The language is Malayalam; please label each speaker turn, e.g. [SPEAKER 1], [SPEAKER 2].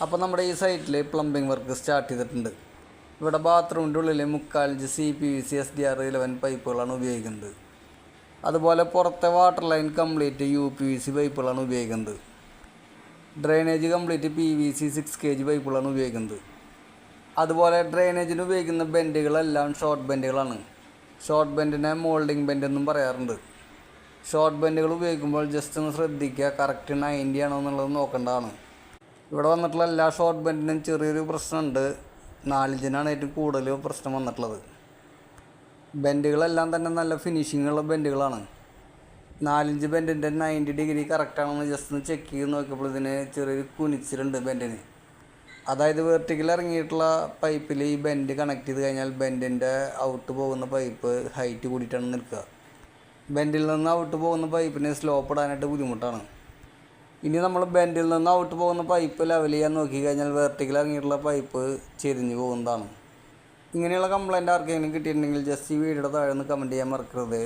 [SPEAKER 1] അപ്പോൾ നമ്മുടെ ഈ സൈറ്റിൽ പ്ലംബിംഗ് വർക്ക് സ്റ്റാർട്ട് ചെയ്തിട്ടുണ്ട്. ഇവിടെ ബാത്റൂമിൻ്റെ ഉള്ളിൽ 3/4 ഇഞ്ച് CPVC SDR11 പൈപ്പുകളാണ് ഉപയോഗിക്കുന്നത്. അതുപോലെ പുറത്തെ വാട്ടർ ലൈൻ കംപ്ലീറ്റ് UPVC പൈപ്പുകളാണ് ഉപയോഗിക്കുന്നത്. ഡ്രെയിനേജ് കംപ്ലീറ്റ് PVC 6 kg പൈപ്പുകളാണ് ഉപയോഗിക്കുന്നത്. അതുപോലെ ഡ്രെയിനേജിന് ഉപയോഗിക്കുന്ന ബെൻഡുകളെല്ലാം ഷോർട്ട് ബെൻഡുകളാണ്. ഷോർട്ട് ബെൻഡിനെ മോൾഡിംഗ് ബെൻഡ് എന്നും പറയാറുണ്ട്. ഷോർട്ട് ബെൻഡുകൾ ഉപയോഗിക്കുമ്പോൾ ജസ്റ്റ് ഒന്ന് ശ്രദ്ധിക്കുക, കറക്റ്റ് 90 ആണോ എന്നുള്ളത് നോക്കേണ്ടതാണ്. ഇവിടെ വന്നിട്ടുള്ള എല്ലാ ഷോർട്ട് ബെൻഡിനും ചെറിയൊരു പ്രശ്നമുണ്ട്. 4 ഇഞ്ചിനാണ് ഏറ്റവും കൂടുതൽ പ്രശ്നം വന്നിട്ടുള്ളത്. ബെൻഡുകളെല്ലാം തന്നെ നല്ല ഫിനിഷിങ്ങുള്ള ബെൻഡുകളാണ്. 4 ഇഞ്ച് ബെൻഡിൻ്റെ 90 ഡിഗ്രി കറക്റ്റാണെന്ന് ജസ്റ്റ് ഒന്ന് ചെക്ക് ചെയ്ത് നോക്കിയപ്പോൾ ഇതിന് ചെറിയൊരു കുനിച്ചിലുണ്ട് ബെൻഡിന്. അതായത് വെർട്ടിക്കൽ ഇറങ്ങിയിട്ടുള്ള പൈപ്പിൽ ഈ ബെൻഡ് കണക്ട് ചെയ്ത് കഴിഞ്ഞാൽ ബെൻഡിൻ്റെ ഔട്ട് പോകുന്ന പൈപ്പ് ഹൈറ്റ് കൂടിയിട്ടാണ് നിൽക്കുക. ബെൻഡിൽ നിന്ന് ഔട്ട് പോകുന്ന പൈപ്പിന് സ്ലോപ്പ് ഇടാനായിട്ട് ബുദ്ധിമുട്ടാണ്. ഇനി നമ്മൾ ബെൻഡിൽ നിന്ന് ഔട്ട് പോകുന്ന പൈപ്പ് ലെവൽ ചെയ്യാൻ നോക്കിക്കഴിഞ്ഞാൽ വെർട്ടിക്കൽ ഇറങ്ങിയിട്ടുള്ള പൈപ്പ് ചെരിഞ്ഞ് പോകുന്നതാണ്. ഇങ്ങനെയുള്ള കംപ്ലൈൻറ്റ് ആർക്കെങ്കിലും കിട്ടിയിട്ടുണ്ടെങ്കിൽ ജസ്റ്റ് ഈ വീഡിയോയുടെ താഴെ ഒന്ന് കമൻറ്റ് ചെയ്യാൻ മറക്കരുത്.